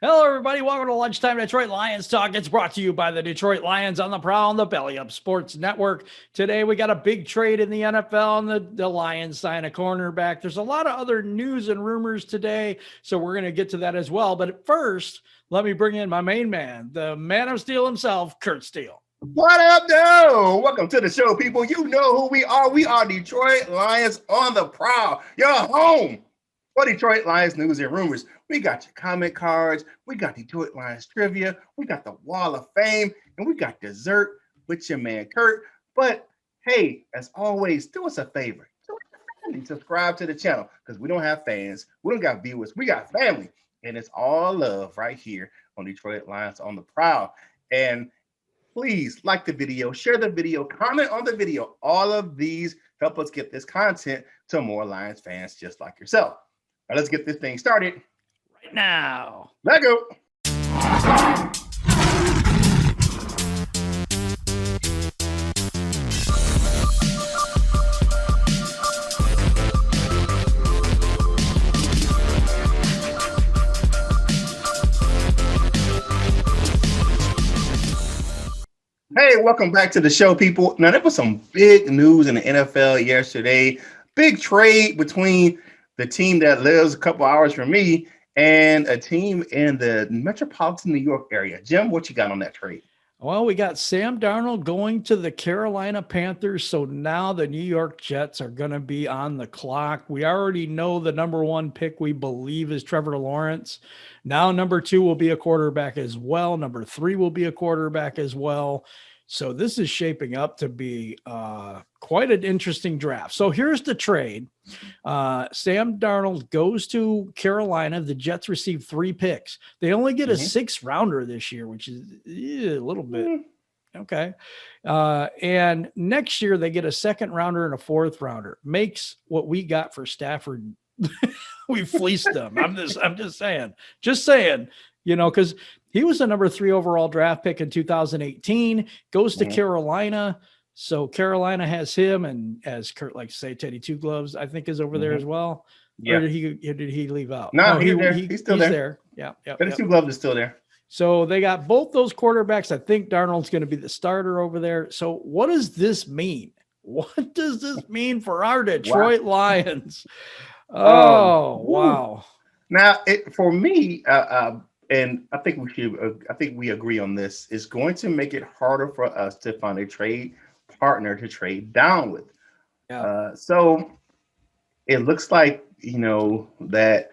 Hello, everybody. Welcome to Lunchtime Detroit Lions Talk. It's brought to you by the Detroit Lions on the Prowl and the Belly Up Sports Network. Today, we got a big trade in the NFL, and the Lions sign a cornerback. There's a lot of other news and rumors today, so we're going to get to that as well. But first, let me bring in my main man, the man of steel himself, Curt Steele. What up, though? Welcome to the show, people. You know who we are. We are Detroit Lions on the Prowl, your home for Detroit Lions news and rumors. We got your comment cards. We got Detroit Lions trivia. We got the Wall of Fame. And we got dessert with your man, Curt. But, hey, as always, do us a favor. Subscribe to the channel because we don't have fans. We don't got viewers. We got family. And it's all love right here on Detroit Lions on the Prowl. And please like the video, share the video, comment on the video. All of these help us get this content to more Lions fans just like yourself. Now let's get this thing started right now. Let's go. Hey, welcome back to the show, people. Now, there was some big news in the NFL yesterday. Big trade between the team that lives a couple hours from me and a team in the metropolitan New York area. Jim, what you got on that trade? Well, we got Sam Darnold going to the Carolina Panthers. So now the New York Jets are going to be on the clock. We already know the number one pick we believe is Trevor Lawrence. Now number 2 will be a quarterback as well. Number 3 will be a quarterback as well. So this is shaping up to be quite an interesting draft. So here's the trade. Sam Darnold goes to Carolina. The Jets receive 3 picks. They only get a 6th rounder this year, which is a little bit okay. And next year they get a 2nd rounder and a 4th rounder. Makes what we got for Stafford. We fleeced them. I'm just saying, you know, because he was the number 3 overall draft pick in 2018, goes to Carolina. So Carolina has him, and as Curt likes to say, Teddy Two Gloves, I think, is over there as well. Yeah. Or did he leave out? No, he's still there. Yeah. Teddy Two Gloves is still there. So they got both those quarterbacks. I think Darnold's going to be the starter over there. So what does this mean? What does this mean for our Detroit Lions? Oh, wow. Now, for me, and I think we agree on this, is going to make it harder for us to find a trade partner to trade down with. Yeah. So it looks like, you know, that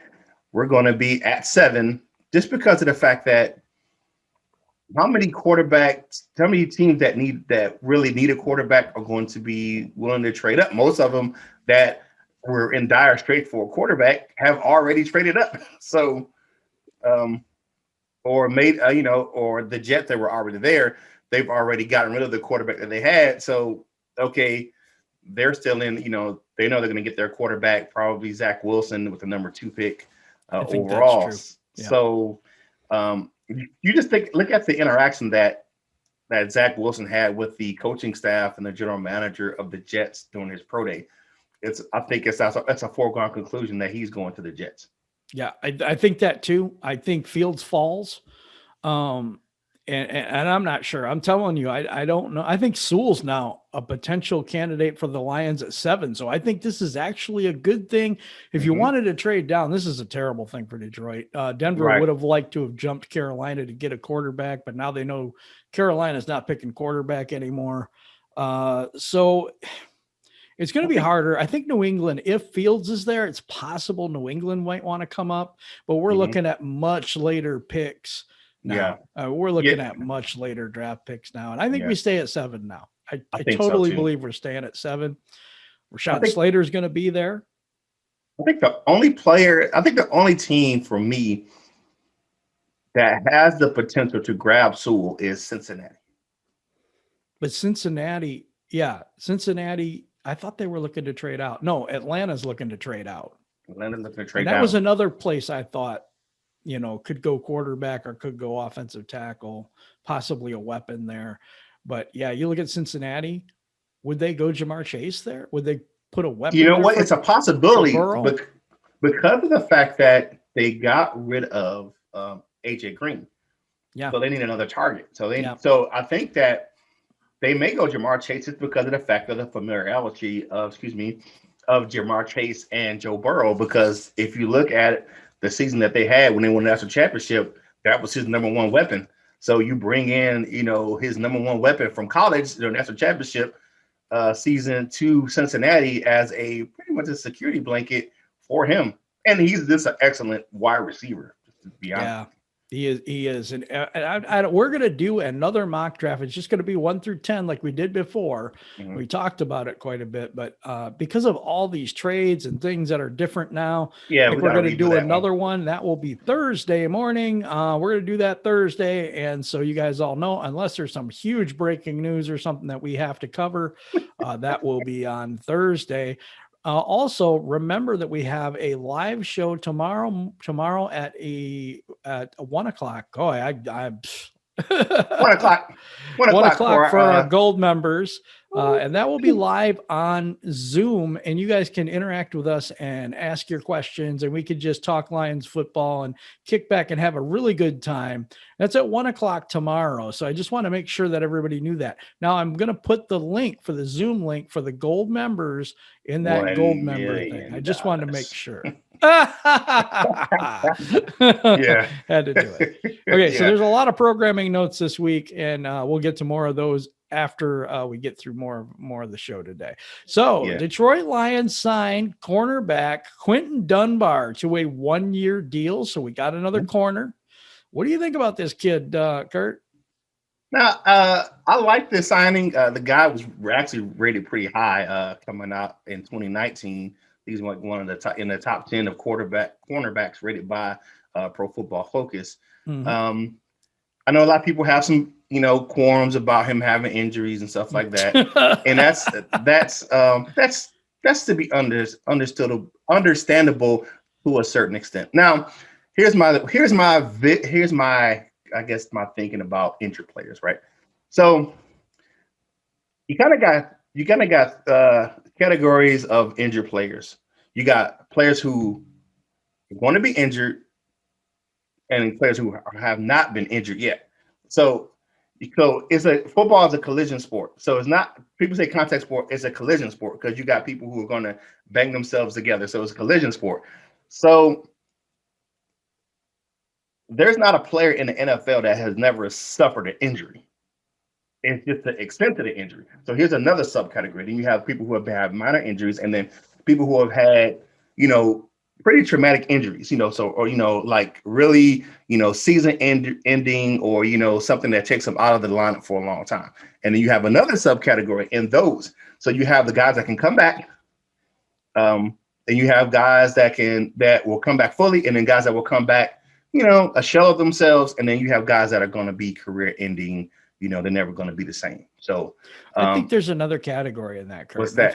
we're going to be at 7 just because of the fact that how many teams that really need a quarterback are going to be willing to trade up. Most of them that were in dire straits for a quarterback have already traded up. So, or the Jets that were already there, they've already gotten rid of the quarterback that they had. So, okay, they're still in, they know they're going to get their quarterback, probably Zach Wilson with the number 2 pick overall. Yeah. So, you just look at the interaction that Zach Wilson had with the coaching staff and the general manager of the Jets during his pro day. I think that's a foregone conclusion that he's going to the Jets. Yeah, I think that too. I think Fields falls. And I'm not sure. I'm telling you, I don't know. I think Sewell's now a potential candidate for the Lions at 7. So I think this is actually a good thing. If you wanted to trade down, this is a terrible thing for Detroit. Denver would have liked to have jumped Carolina to get a quarterback, but now they know Carolina's not picking quarterback anymore. So it's going to be harder. I think New England, if Fields is there, it's possible New England might want to come up, but we're looking at much later picks now. Yeah. We're looking at much later draft picks now. And I think we stay at 7 now. I totally believe we're staying at 7. Rashawn Slater is going to be there. I think the only team for me that has the potential to grab Sewell is Cincinnati. But Cincinnati, I thought they were looking to trade out. No, Atlanta's looking to trade out. Atlanta's looking to trade out. That was another place I thought, could go quarterback or could go offensive tackle, possibly a weapon there. But yeah, you look at Cincinnati. Would they go Jamar Chase there? Would they put a weapon? You know what? It's a possibility, but because of the fact that they got rid of AJ Green. Yeah. So they need another target. So Yeah. so I think that they may go Jamar Chase just because of the fact of the familiarity of Jamar Chase and Joe Burrow. Because if you look at the season that they had when they won the national championship, that was his number one weapon. So you bring in, his number one weapon from college, the national championship season to Cincinnati as a pretty much a security blanket for him. And he's just an excellent wide receiver, to be honest. Yeah, he is. And we're going to do another mock draft. It's just going to be 1 through 10 like we did before. Mhm. We talked about it quite a bit, but because of all these trades and things that are different now, Yeah, we're going to do another one. That will be Thursday morning. We're going to do that Thursday. And so you guys all know, unless there's some huge breaking news or something that we have to cover, that will be on Thursday. Also, remember that we have a live show tomorrow at 1 o'clock. Oh, I 1 o'clock. 1 o'clock for our gold members. And that will be live on Zoom, and you guys can interact with us and ask your questions, and we could just talk Lions football and kick back and have a really good time. That's at 1 o'clock tomorrow. So I just want to make sure that everybody knew that. Now I'm going to put the link for the Zoom link for the gold members in that gold member thing. I just wanted to make sure. Yeah. Had to do it. Okay. Yeah. So there's a lot of programming notes this week, and we'll get to more of those after we get through more of the show today. So Detroit Lions signed cornerback Quinton Dunbar to a 1-year deal. So we got another corner. What do you think about this kid, Curt? Now, I like this signing. The guy was actually rated pretty high coming out in 2019. He's like one of the top in the top 10 of cornerbacks rated by Pro Football Focus. Mm-hmm. I know a lot of people have some, qualms about him having injuries and stuff like that, and that's to be understandable to a certain extent. Now, here's my I guess my thinking about injured players, right? So you kind of got categories of injured players. You got players who want to be injured and players who have not been injured yet. So football is a collision sport. So it's not, people say contact sport, it's a collision sport because you got people who are going to bang themselves together. So it's a collision sport. So there's not a player in the NFL that has never suffered an injury. It's just the extent of the injury. So here's another subcategory. Then you have people who have had minor injuries, and then people who have had, pretty traumatic injuries, like really, season ending or, something that takes them out of the lineup for a long time. And then you have another subcategory in those. So you have the guys that can come back. And you have guys that will come back fully, and then guys that will come back, a shell of themselves. And then you have guys that are going to be career ending. They're never going to be the same. So I think there's another category in that, Curt. What's that?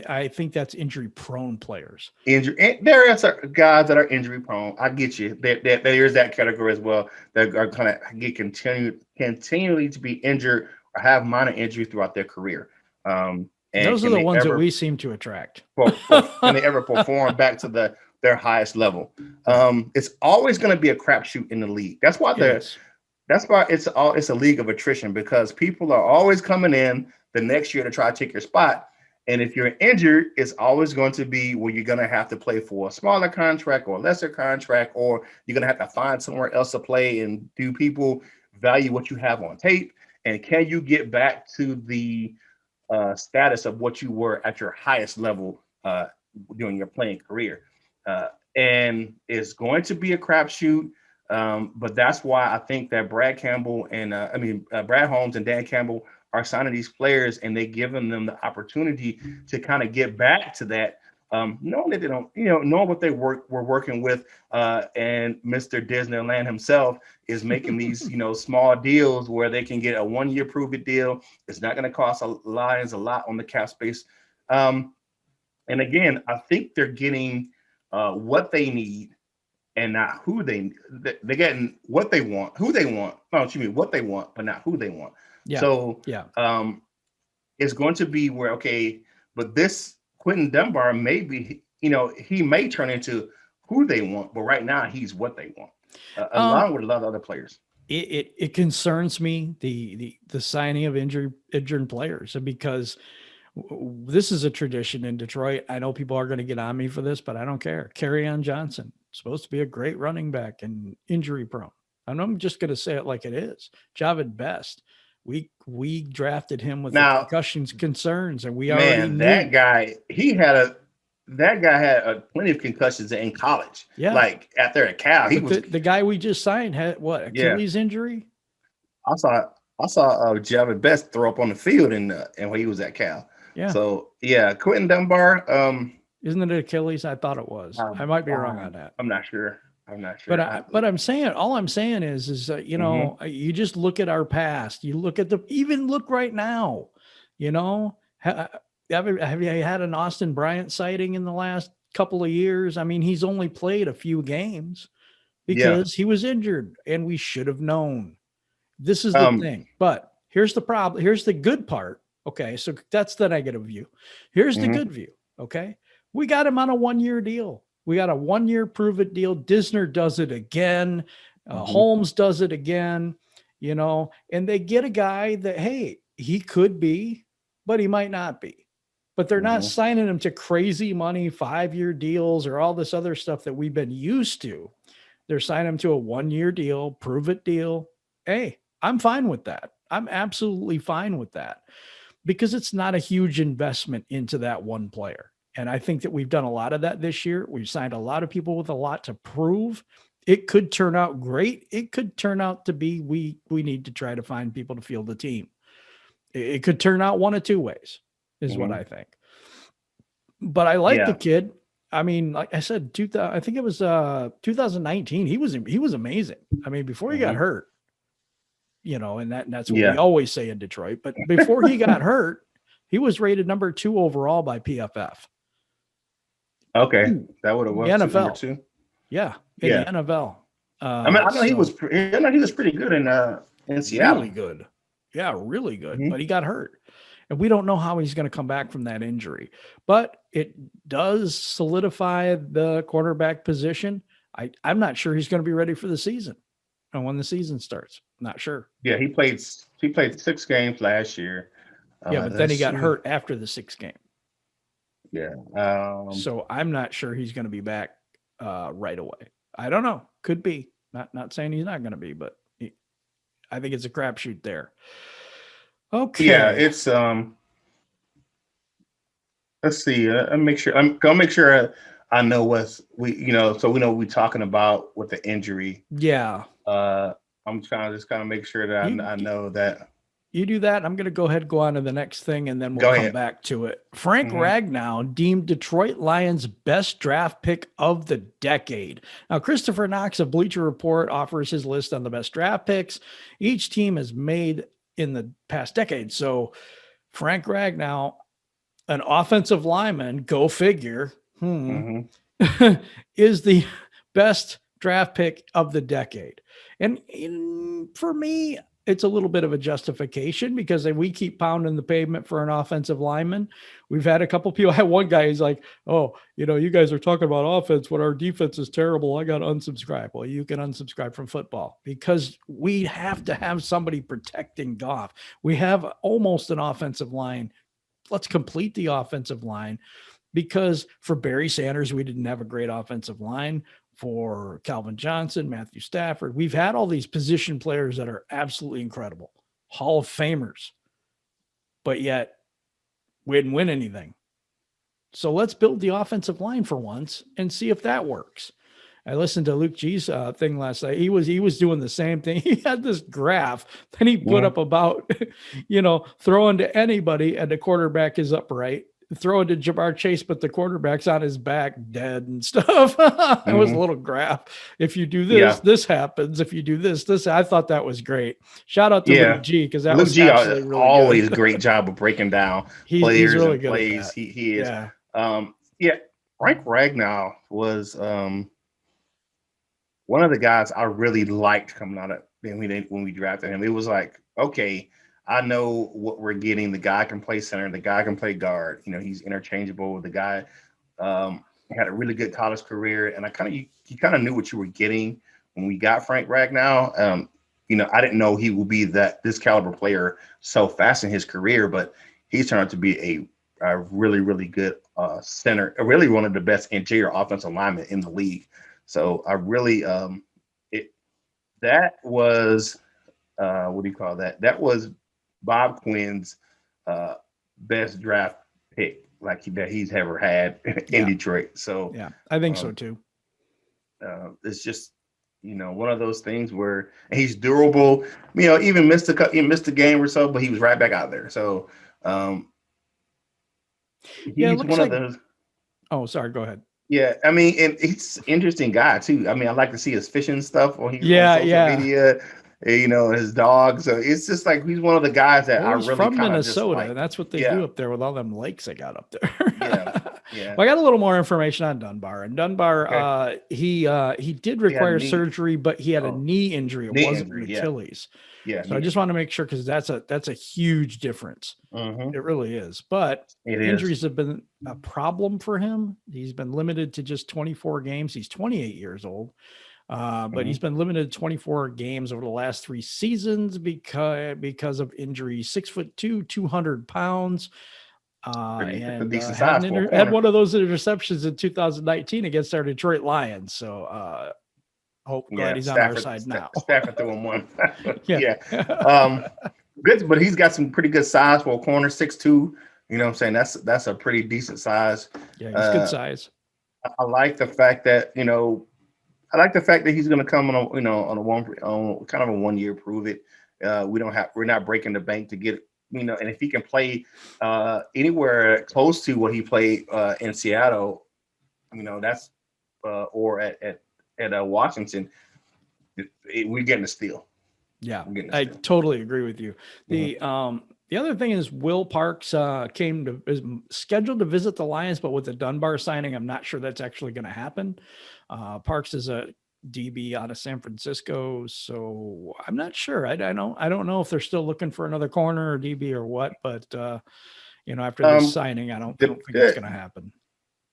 I think that's injury prone players. There are guys that are injury prone. I get you. There is that category as well that are going to get continually to be injured or have minor injuries throughout their career. And those are the ones that we seem to attract. Can they ever perform back to their highest level? It's always going to be a crapshoot in the league. That's why it's a league of attrition, because people are always coming in the next year to try to take your spot. And if you're injured, it's always going to be where you're going to have to play for a smaller contract or a lesser contract, or you're going to have to find somewhere else to play. And do people value what you have on tape? And can you get back to the status of what you were at your highest level during your playing career? And it's going to be a crapshoot. But that's why I think that Brad Holmes and Dan Campbell are signing these players, and they're giving them the opportunity to kind of get back to that, knowing that they don't, know what they were working with. And Mr. Disneyland himself is making these, small deals where they can get a 1-year prove-it deal. It's not going to cost the Lions a lot on the cap space. And again, I think they're getting what they need. And not who they're getting what they want, who they want. No, what they want, but not who they want. Yeah. So it's going to be where, but this Quinton Dunbar may be, he may turn into who they want, but right now he's what they want. along with a lot of other players. It concerns me the signing of injured players, because this is a tradition in Detroit. I know people are going to get on me for this, but I don't care. Kerryon Johnson, supposed to be a great running back and injury prone. And I'm just going to say it like it is. Javid Best, we drafted him with the concussions concerns, and we already knew. that guy had plenty of concussions in college. Yeah, like after at Cal, he was the guy we just signed had what, Achilles injury. I saw Javid Best throw up on the field and when he was at Cal. Yeah. So yeah, Quinton Dunbar. Isn't it Achilles? I thought it was. I might be wrong on that. I'm not sure. But I'm saying, all I'm saying is you know, you just look at our past. You look at even look right now. You know, have you had an Austin Bryant sighting in the last couple of years? I mean, he's only played a few games because he was injured, and we should have known. This is the thing. But here's the problem. Here's the good part. Okay, so that's the negative view. Here's the good view. Okay, we got him on a 1-year deal. We got a 1-year prove it deal. Disner does it again. Holmes does it again, you know, and they get a guy that, hey, he could be, but he might not be. But they're not signing him to crazy money, 5-year deals or all this other stuff that we've been used to. They're signing him to a 1-year deal, prove it deal. Hey, I'm fine with that. I'm absolutely fine with that, because it's not a huge investment into that one player. And I think that we've done a lot of that this year. We've signed a lot of people with a lot to prove. It could turn out great. It could turn out to be, we need to try to find people to field the team. It could turn out one of two ways is what I think. But I like the kid. I mean, like I said, I think it was 2019. He was amazing. I mean, before he got hurt, you know, and that's what we always say in Detroit. But before he got hurt, he was rated number 2 overall by PFF. Okay, that would have worked. NFL. Number 2. Yeah, in the NFL. I mean, I know he was pretty good in Seattle. Really good. Yeah, really good. But he got hurt, and we don't know how he's going to come back from that injury. But it does solidify the quarterback position. I'm not sure he's going to be ready for the season, and when the season starts, not sure. Yeah, he played 6 games last year. But then he got hurt after the 6th game. Yeah. So I'm not sure he's going to be back right away. I don't know. Could be. Not saying he's not going to be, but I think it's a crapshoot there. Okay. Yeah, it's let's see. I'm gonna make sure I know so we know what we're talking about with the injury. Yeah. I'm trying to just kind of make sure that I know that. You do that. I'm going to go ahead and go on to the next thing, and then we'll come back to it. Frank Ragnow deemed Detroit Lions best draft pick of the decade. Now, Christopher Knox of Bleacher Report offers his list on the best draft picks each team has made in the past decade. So Frank Ragnow, an offensive lineman, go figure, is the best draft pick of the decade. And for me, it's a little bit of a justification, because we keep pounding the pavement for an offensive lineman. We've had a couple people. I had one guy, he's like, oh, you know, you guys are talking about offense when our defense is terrible. I got to unsubscribe. Well, you can unsubscribe from football, because we have to have somebody protecting Goff. We have almost an offensive line. Let's complete the offensive line, because for Barry Sanders, we didn't have a great offensive line. For Calvin Johnson, Matthew Stafford, we've had all these position players that are absolutely incredible, Hall of Famers, but yet we didn't win anything. So let's build the offensive line for once and see if that works. I listened to Luke G's thing last night. He was doing the same thing. He had this graph that he put up about, you know, throwing to anybody and the quarterback is upright. Throw it to Jamar Chase, but the quarterback's on his back dead and stuff. It was a little graph. If you do this, this happens. If you do this, I thought that was great. Shout out to Luke G, because that Luke was G really always good. A great job of breaking down players he's really and good plays. He is. Yeah. Frank Ragnow was one of the guys I really liked coming out of when we drafted him. It was like, okay, I know what we're getting. The guy can play center. The guy can play guard. You know, he's interchangeable. The guy had a really good college career, and you kind of knew what you were getting when we got Frank Ragnow, I didn't know he would be this caliber player so fast in his career, but he's turned out to be a really, really good center, really one of the best interior offensive linemen in the league. So I really, that was, what do you call that? That was Bob Quinn's best draft pick that he's ever had in Detroit. So yeah, I think so too. It's just, one of those things where he's durable. Even missed a game or so, but he was right back out there. So he's one of those. Oh, sorry. Go ahead. Yeah, and he's an interesting guy too. I like to see his fishing stuff on social media. His dog. So it's just like he's one of the guys that I really from kind of Minnesota. just like. That's what they do up there with all them lakes they got up there. Yeah. Well, I got a little more information on Dunbar. And Dunbar, he did require surgery, but he had a knee injury. It wasn't an Achilles. Yeah. So I just want to make sure, because that's a huge difference. It really is. But injuries have been a problem for him. He's been limited to just 24 games. He's 28 years old. But he's been limited to 24 games over the last 3 seasons because of injury. 6'2", 200 pounds. And had one of those interceptions in 2019 against our Detroit Lions. So glad he's on our side now. Stafford threw him one. Good, but he's got some pretty good size for a corner, 6'2". You know what I'm saying? That's a pretty decent size. Yeah, he's good size. I like the fact that he's going to come on kind of a 1 year prove it. We're not breaking the bank to get, and if he can play anywhere close to what he played in Seattle, that's or at Washington, we're getting a steal. Yeah, I totally agree with you. The other thing is Will Parks is scheduled to visit the Lions, but with the Dunbar signing, I'm not sure that's actually going to happen. Parks is a DB out of San Francisco, so I'm not sure. I don't know if they're still looking for another corner or DB or what, but after this signing, I don't think it's going to happen.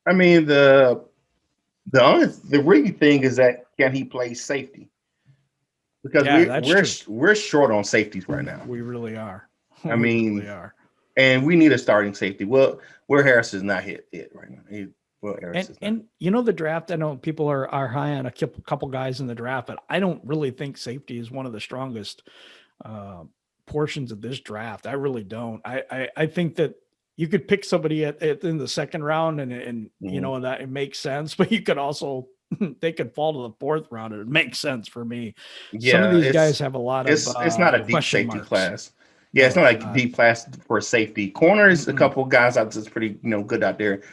The really thing is that can he play safety? Because we're short on safeties right now. We really are. Really are. And we need a starting safety. Well, Will Harris is not hit right now. And the draft, I know people are high on a couple guys in the draft, but I don't really think safety is one of the strongest portions of this draft. I really don't. I think that you could pick somebody in the second round and that it makes sense, but you could also they could fall to the 4th round and it makes sense for me. Some of these guys have a lot of it's not a deep safety marks. Class. Yeah, it's not like a deep class for safety. Corners, a couple guys out that's pretty good out there.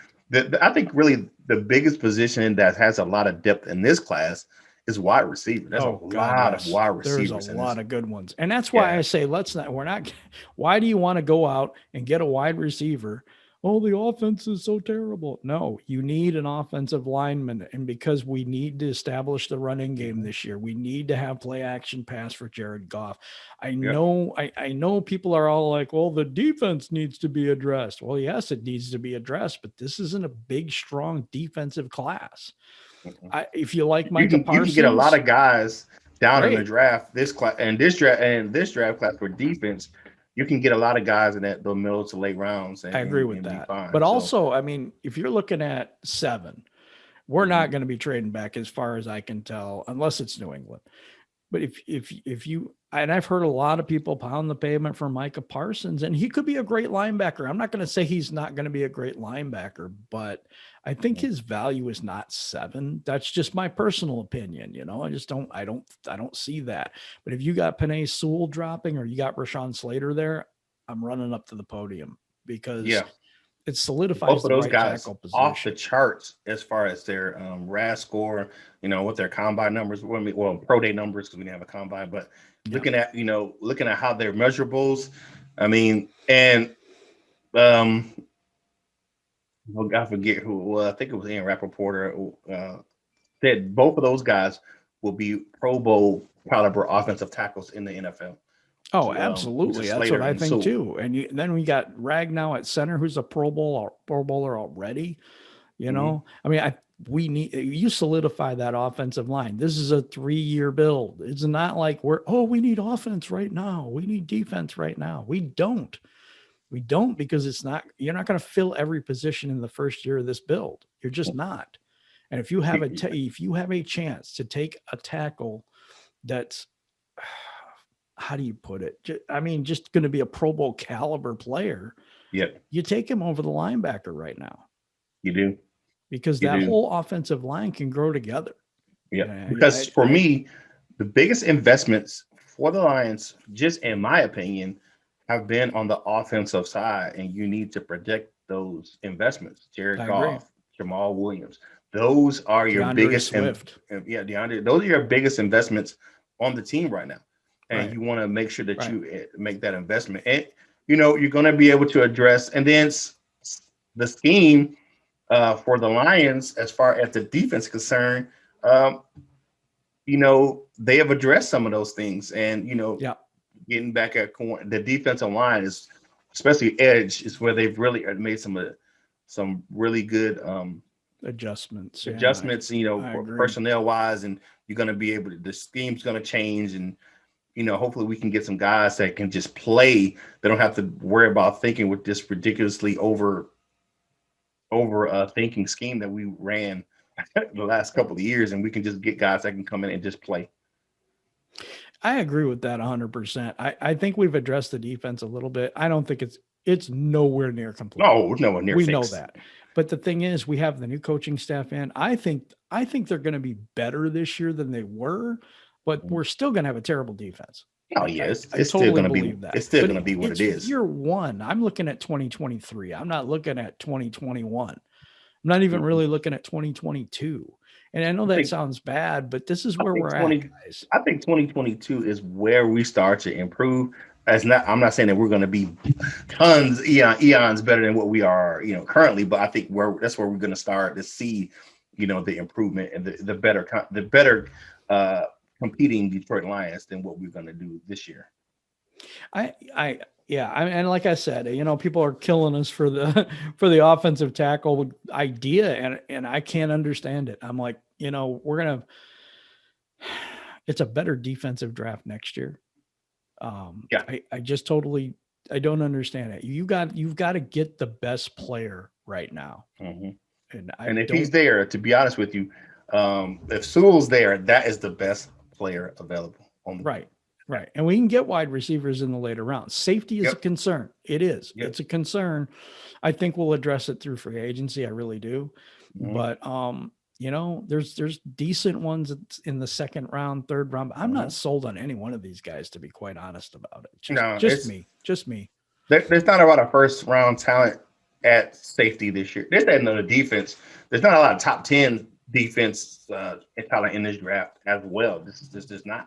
I think really the biggest position that has a lot of depth in this class is wide receiver. There's a lot of wide receivers. There's a lot of good ones. And that's why I say why do you want to go out and get a wide receiver? Oh, the offense is so terrible. No, you need an offensive lineman. And because we need to establish the running game this year, we need to have play action pass for Jared Goff. I know people are all like, well, the defense needs to be addressed. Well, yes, it needs to be addressed, but this isn't a big, strong defensive class. If you like Micah Parsons, you can get a lot of guys down in the draft, this class and this draft class for defense. You can get a lot of guys in the middle to late rounds. I agree with that. But also, if you're looking at 7, we're not going to be trading back as far as I can tell, unless it's New England. But if you, and I've heard a lot of people pound the pavement for Micah Parsons, and he could be a great linebacker. I'm not going to say he's not going to be a great linebacker, but I think his value is not 7. That's just my personal opinion. I don't see that. But if you got Penei Sewell dropping or you got Rashawn Slater there, I'm running up to the podium because it solidifies both of those right guys tackle position. Off the charts as far as their RAS score, what their combine numbers, pro day numbers, because we didn't have a combine, but looking at how their measurables, I forget who, I think it was Ian Rappaport, said both of those guys will be Pro Bowl caliber offensive tackles in the NFL. Oh, absolutely. That's what I think too. And then we got Ragnow at center, who's a Pro Bowler already. you solidify that offensive line. This is a 3-year build. It's not like we need offense right now. We need defense right now. We don't because you're not going to fill every position in the first year of this build. You're just not. And if you have a chance to take a tackle that's, how do you put it? Just going to be a Pro Bowl caliber player. Yep. You take him over the linebacker right now. You do. Because that whole offensive line can grow together. Yeah. Because for me, the biggest investments for the Lions, just in my opinion, have been on the offensive side, and you need to protect those investments. Jared Goff, Jamal Williams, those are your biggest. Swift. DeAndre, those are your biggest investments on the team right now, and you want to make sure that you make that investment. And you're going to be able to address, and then the scheme for the Lions as far as the defense is concerned. They have addressed some of those things, and getting back at the defensive line is, especially edge, is where they've really made some really good adjustments, personnel wise, and you're going to be able to, the scheme's going to change, and hopefully we can get some guys that can just play. They don't have to worry about thinking with this ridiculously over thinking scheme that we ran the last couple of years, and we can just get guys that can come in and just play. I agree with that 100%. I think we've addressed the defense a little bit. I don't think it's nowhere near complete. No, nowhere near. We know that. But the thing is, we have the new coaching staff in. I think they're going to be better this year than they were, but we're still going to have a terrible defense. Oh yes, it's still going to be. It's still going to be what it is. Year one. I'm looking at 2023. I'm not looking at 2021. I'm not even really looking at 2022. And I know that sounds bad, but this is where we're at, guys. I think 2022 is where we start to improve. I'm not saying that we're going to be tons, eons better than what we are, currently, but I think that's where we're going to start to see, the improvement and the better competing Detroit Lions than what we're going to do this year. And like I said, people are killing us for the offensive tackle idea, and I can't understand it. I'm like, it's a better defensive draft next year. I just I don't understand it. You've got to get the best player right now. Mm-hmm. And if he's there, to be honest with you, if Sewell's there, that is the best player available on the right. Right. And we can get wide receivers in the later rounds. Safety is a concern. It is. Yep. It's a concern. I think we'll address it through free agency. I really do. Mm-hmm. But, there's decent ones in the second round, third round. I'm not sold on any one of these guys, to be quite honest about it. Just me. There's not a lot of first round talent at safety this year. There's another defense. There's not a lot of top 10 defense talent in this draft as well. This is not.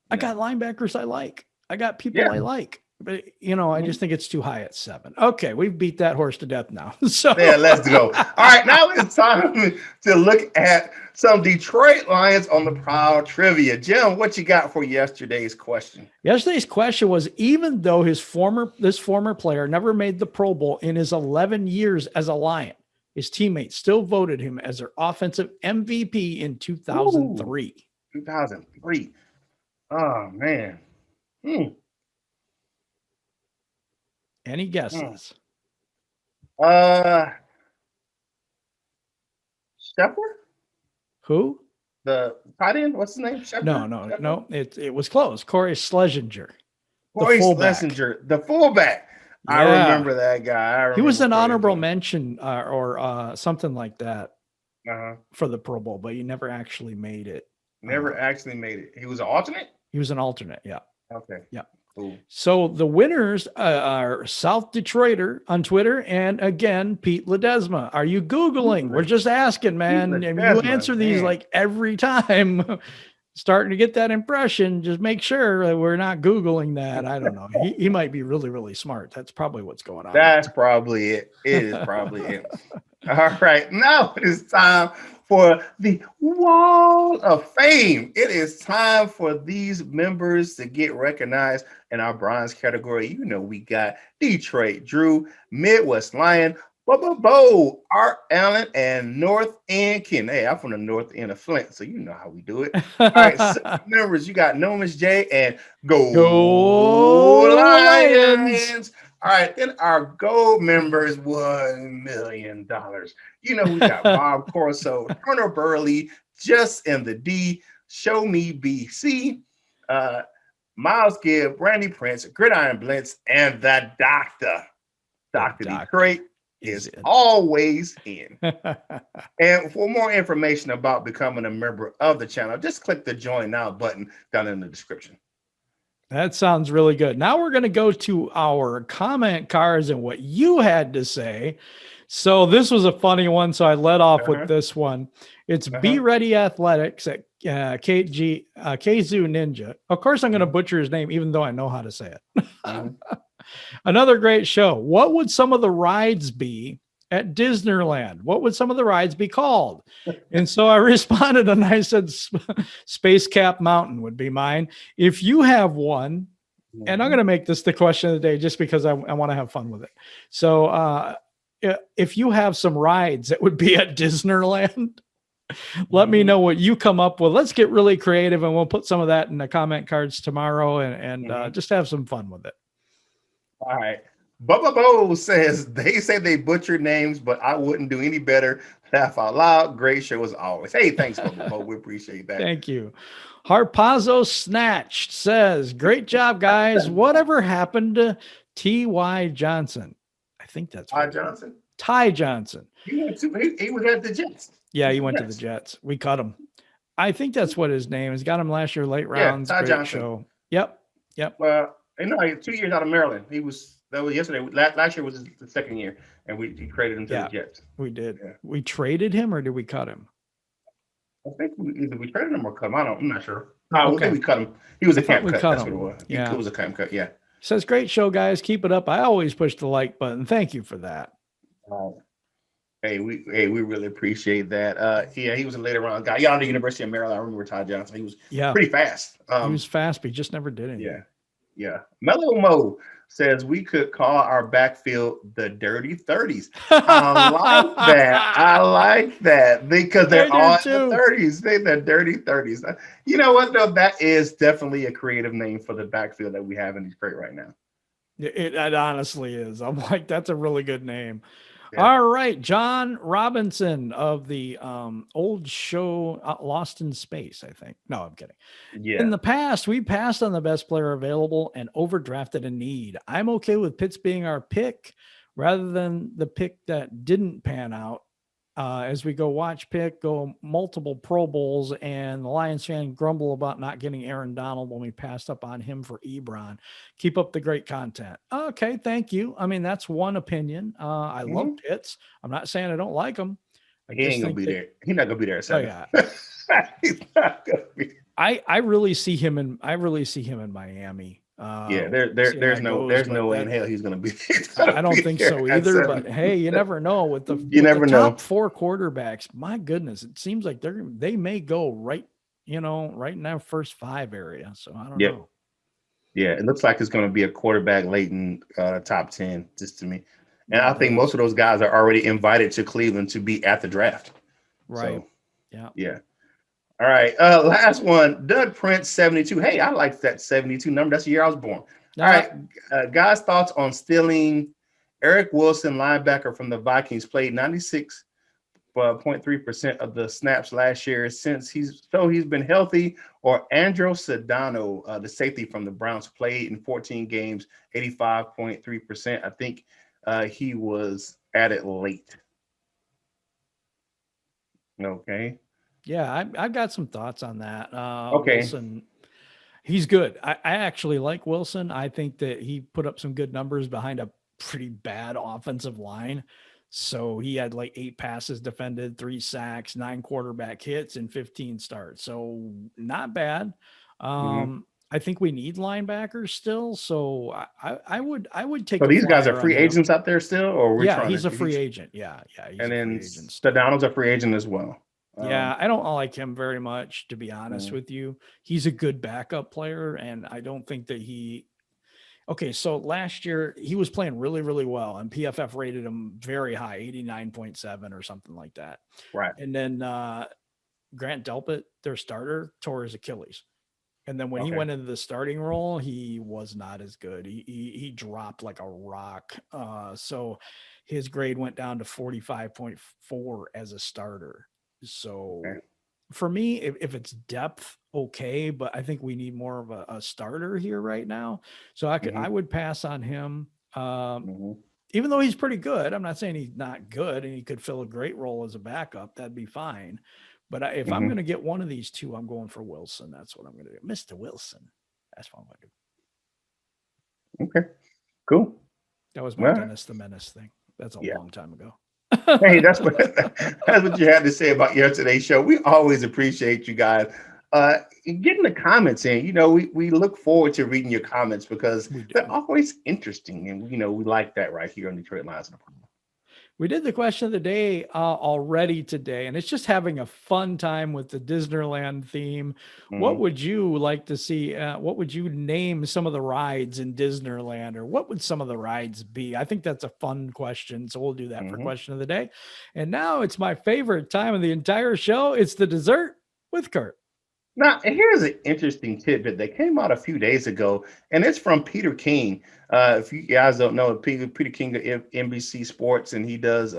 I got linebackers I like. I got people I like. But, I just think it's too high at 7. Okay, we've beat that horse to death now. So let's go. All right, now it's time to look at some Detroit Lions on the Prowl trivia. Jim, what you got for yesterday's question? Yesterday's question was, even though this former player never made the Pro Bowl in his 11 years as a Lion, his teammates still voted him as their offensive MVP in 2003. 2003. Oh, man. Any guesses? Shepard? Who? The tight end? What's his name? Shepard? No. It was close. Corey Schlesinger. The fullback. Yeah. I remember that guy. He was an honorable mention or something like that for the Pro Bowl, but he never actually made it. Actually made it. He was an alternate? He was an alternate, yeah. Okay. Yeah. Cool. So the winners are South Detroiter on Twitter, and again, Pete Ledesma. Are you Googling? We're just asking, man. You answer these like every time. Starting to get that impression. Just make sure that we're not Googling that. I don't know. He might be really, really smart. That's probably what's going on. That's probably it. It is probably it. All right. Now it is time for the Wall of Fame. It is time for these members to get recognized in our bronze category. We got Detroit Drew, Midwest Lion, Art Allen, and North End Ken. Hey, I'm from the North End of Flint, so you know how we do it. All right, so members, you got Nomis J and Go Lions. Lions. All right, then our gold members, $1 million. You know, we got Bob Corso, Turner Burley, Just in the D, Show Me BC, Miles Gibb, Brandy Prince, Gridiron Blitz, and the Doctor. Dr. Detroit is always in. And for more information about becoming a member of the channel, just click the Join Now button down in the description. That sounds really good. Now we're going to go to our comment cards and what you had to say. So this was a funny one, so I led off with this one. It's Be Ready Athletics at KZoo Ninja. Of course, I'm going to butcher his name, even though I know how to say it. Another great show. What would some of the rides be at Disneyland? What would some of the rides be called? And so I responded and I said Space Cap Mountain would be mine. If you have one, and I'm going to make this the question of the day just because I want to have fun with it. So if you have some rides that would be at Disneyland, let me know what you come up with. Let's get really creative and we'll put some of that in the comment cards tomorrow and just have some fun with it. All right. Bubba Bo says they say they butchered names, but I wouldn't do any better. Laugh out loud. Great show as always. Hey, thanks, Bubba Bo. We appreciate that. Thank you. Harpazo Snatched says, great job, guys. Whatever happened to T.Y. Johnson? I think that's Ty Johnson. Ty Johnson. He was at the Jets. Yeah, he went to the Jets. We cut him. I think that's what his name is. Got him last year, late rounds. Ty great Johnson. Show. Yep. Well, no, 2 years out of Maryland. That was yesterday. Last year was the second year, and we traded him to the Jets. We did. Yeah. We traded him, or did we cut him? I think either we traded him or cut him. I'm not sure. No, okay. We cut him. He was a camp cut. That's what it was. Yeah, it was a camp cut. Yeah. Says great show, guys. Keep it up. I always push the like button. Thank you for that. Hey, we really appreciate that. Yeah, he was a later round guy. Yeah, on the University of Maryland. I remember Ty Johnson. He was pretty fast. He was fast, but he just never did anything. Yeah. Mellow Mo says we could call our backfield the Dirty 30s. I like that because they're all in the 30s. They're the Dirty 30s. You know what, though? That is definitely a creative name for the backfield that we have in Detroit right now. It honestly is. I'm like, that's a really good name. Yeah. All right, John Robinson of the old show Lost in Space, I think. No, I'm kidding. Yeah. In the past, we passed on the best player available and overdrafted a need. I'm okay with Pitts being our pick rather than the pick that didn't pan out. As we go watch pick, go multiple Pro Bowls, and the Lions fan grumble about not getting Aaron Donald when we passed up on him for Ebron. Keep up the great content. Okay, thank you. I mean, that's one opinion. I love Pitts. I'm not saying I don't like him. He ain't gonna be there. He's not gonna be there. Oh yeah. He's not gonna be. I really see him in Miami. There's no way in hell he's going to be. I don't think so either. But hey, you never know with the top four quarterbacks. My goodness, it seems like they may go right in that first five area. So I don't know. Yeah, it looks like it's going to be a quarterback late in top 10, just to me. And I think most of those guys are already invited to Cleveland to be at the draft. Right. So, yeah. All right. Last one, Doug Prince, 72. Hey, I like that 72 number. That's the year I was born. All right. Guys' thoughts on stealing Eric Wilson, linebacker from the Vikings, played 96.3% of the snaps last year since he's been healthy, or Andrew Sedano, the safety from the Browns, played in 14 games, 85.3%. I think he was added late. Okay. Yeah, I've got some thoughts on that. Okay. Wilson, he's good. I actually like Wilson. I think that he put up some good numbers behind a pretty bad offensive line. So he had like 8 passes defended, 3 sacks, 9 quarterback hits, and 15 starts. So not bad. I think we need linebackers still. So I would take. So these guys are free agents out there still, or he's a free agent. Yeah. And then Stadano's a free agent as well. Yeah, I don't like him very much, to be honest with you. He's a good backup player, and I don't think that Okay, so last year he was playing really, really well, and PFF rated him very high, 89.7 or something like that. Right. And then Grant Delpit, their starter, tore his Achilles. And then when he Okay. went into the starting role, he was not as good. He dropped like a rock. So his grade went down to 45.4 as a starter. Okay. So for me, if it's depth, okay, but I think we need more of a starter here right now. So I Mm-hmm. would pass on him. Mm-hmm. Even though he's pretty good, I'm not saying he's not good and he could fill a great role as a backup. That'd be fine. But if I'm going Mm-hmm. to get one of these two, I'm going for Wilson. That's what I'm going to do. Mr. Wilson. That's what I'm going to do. Okay. Cool. That was my Well, Dennis the Menace thing. That's a yeah. long time ago. Hey, that's what you had to say about yesterday's show. We always appreciate you guys getting the comments in. We look forward to reading your comments because We they're do. always interesting, and we like that right here on Detroit Lions. We did the question of the day already today, and it's just having a fun time with the Disneyland theme. What Mm-hmm. would you like to see? What would you name some of the rides in Disneyland, or what would some of the rides be? I think that's a fun question. So we'll do that for Mm-hmm. question of the day. And now it's my favorite time of the entire show. It's the dessert with Curt. Now, here's an interesting tidbit that came out a few days ago, and it's from Peter King. If you guys don't know, Peter King of NBC Sports, and he does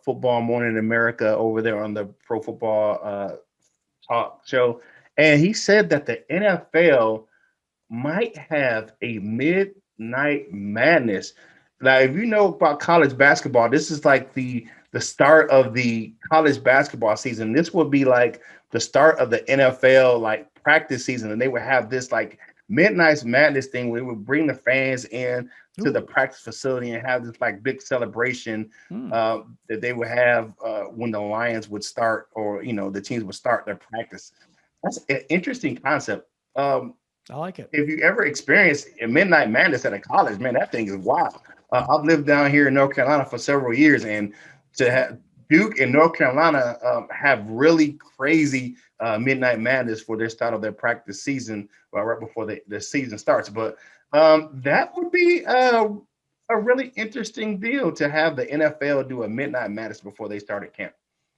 Football Morning in America over there on the Pro Football talk show. And he said that the NFL might have a midnight madness. Now, if you know about college basketball, this is like the start of the college basketball season. This would be like the start of the NFL like practice season, and they would have this like midnight madness thing where they would bring the fans in to the Ooh. practice facility and have this like big celebration Hmm. that they would have when the Lions would start, or the teams would start their practice. That's an interesting concept. I like it. If you ever experienced a midnight madness at a college, man, that thing is wild. I've lived down here in North Carolina for several years, and to have Duke and North Carolina have really crazy midnight madness for their start of their practice season, right before the season starts. But that would be a really interesting deal to have the NFL do a midnight madness before they started camp.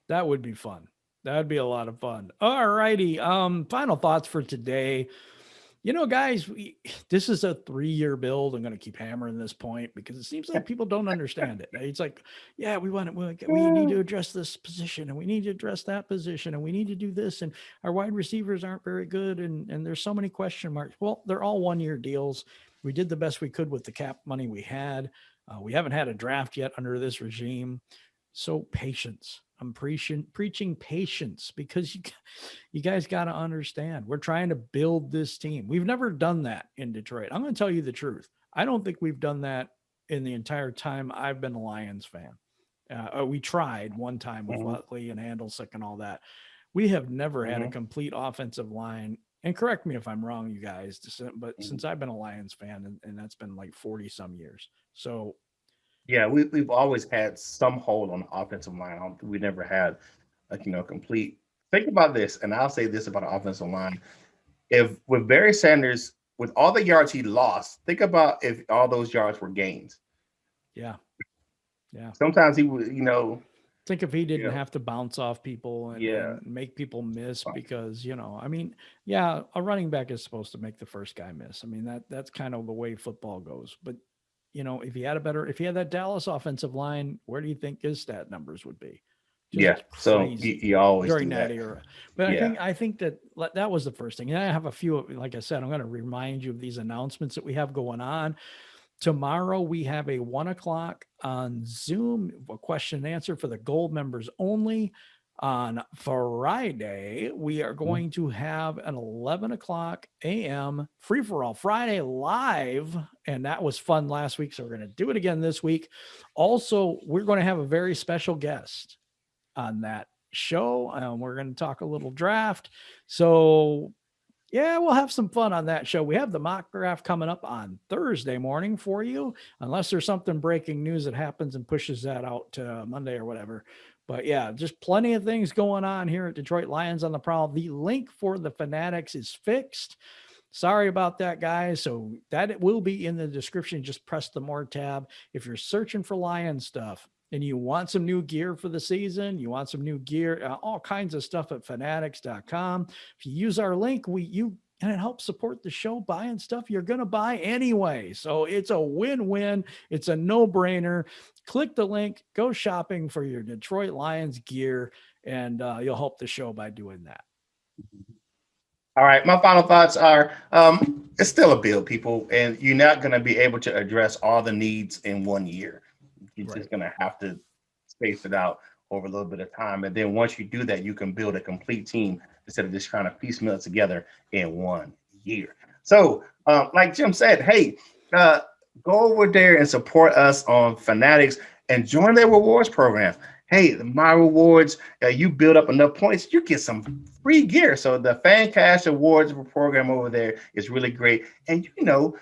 That would be fun. That would be a lot of fun. All righty. Final thoughts for today. Guys, this is a 3-year build. I'm going to keep hammering this point because it seems like people don't understand it. It's like, yeah, we need to address this position, and we need to address that position, and we need to do this. And our wide receivers aren't very good. And there's so many question marks. Well, they're all 1-year deals. We did the best we could with the cap money we had. We haven't had a draft yet under this regime. So patience. I'm preaching patience because you guys got to understand we're trying to build this team. We've never done that in Detroit. I'm going to tell you the truth. I don't think we've done that in the entire time I've been a Lions fan. We tried one time with Mm-hmm. Utley and Handelsick and all that. We have never had a Mm-hmm. complete offensive line. And correct me if I'm wrong, you guys, but Mm-hmm. since I've been a Lions fan, and that's been like 40 some years. So Yeah, we've always had some hold on the offensive line. We never had complete. Think about this, and I'll say this about the offensive line. If with Barry Sanders, with all the yards he lost, think about if all those yards were gains. yeah, yeah. Sometimes he would, Think if he you didn't know, have to bounce off people and, yeah. make people miss because, I mean, yeah, a running back is supposed to make the first guy miss. I mean, that's kind of the way football goes. But, if he had that Dallas offensive line, where do you think his stat numbers would be? Yeah, Just so you, crazy you always during do that that. era. But Yeah. I think that was the first thing. And I have a few, like I said, I'm going to remind you of these announcements that we have going on. Tomorrow we have a 1:00 on Zoom, a question and answer for the gold members only. On Friday, we are Mhm. going to have an 11:00 a.m. free for all Friday live. And that was fun last week. So we're going to do it again this week. Also, we're going to have a very special guest on that show. We're going to talk a little draft. So yeah, we'll have some fun on that show. We have the mock draft coming up on Thursday morning for you, unless there's something breaking news that happens and pushes that out to Monday or whatever. But yeah, just plenty of things going on here at Detroit Lions on the Prowl. The link for the Fanatics is fixed. Sorry about that, guys. So that it will be in the description. Just press the more tab. If you're searching for Lion stuff and you want some new gear for the season, you want some new gear, all kinds of stuff at fanatics.com. If you use our link, and it helps support the show buying stuff you're going to buy anyway. So it's a win-win. It's a no-brainer. Click the link, go shopping for your Detroit Lions gear, and you'll help the show by doing that. All right, my final thoughts are it's still a build, people, and you're not going to be able to address all the needs in 1 year. You're just going to have to space it out over a little bit of time. And then once you do that, you can build a complete team instead of just trying to piecemeal it together in 1 year. So like Jim said, hey, go over there and support us on Fanatics and join their rewards program. Hey, my rewards, you build up enough points, you get some free gear. So the Fan Cash Awards program over there is really great. And you know,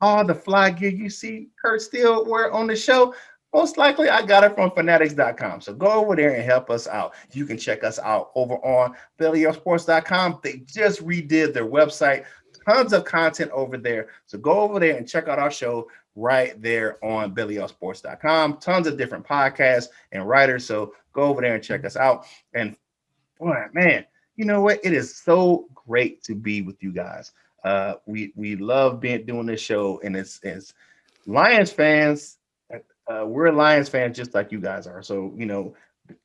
all the fly gear you see Curt still wear on the show, most likely I got it from fanatics.com. So go over there and help us out. You can check us out over on bellyupsports.com. They just redid their website. Tons of content over there. So go over there and check out our show right there on bellyupsports.com. Tons of different podcasts and writers. So go over there and check us out. And boy, man, you know what? It is so great to be with you guys. We love doing this show, and it's Lions fans. We're Lions fans just like you guys are. So, you know,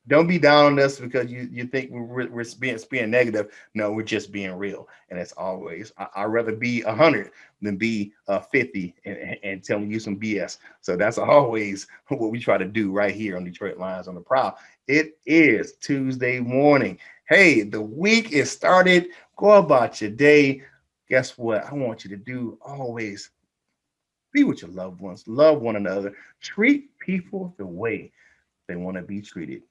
don't be down on us because you think we're being negative. No, we're just being real. And it's always, I'd rather be 100 than be 50 and telling you some BS. So that's always what we try to do right here on Detroit Lions on the Prowl. It is Tuesday morning. Hey, the week is started. Go about your day. Guess what? I want you to do always be with your loved ones, love one another, treat people the way they want to be treated.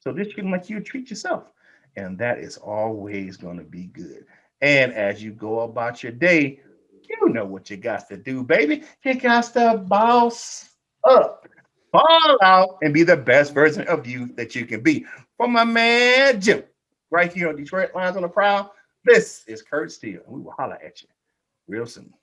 So just treat them like you treat yourself. And that is always going to be good. And as you go about your day, you know what you got to do, baby. You got to boss up, ball out, and be the best version of you that you can be. For my man, Jim, right here on Detroit Lions on the Prowl, this is Curt Steele. And we will holler at you real soon.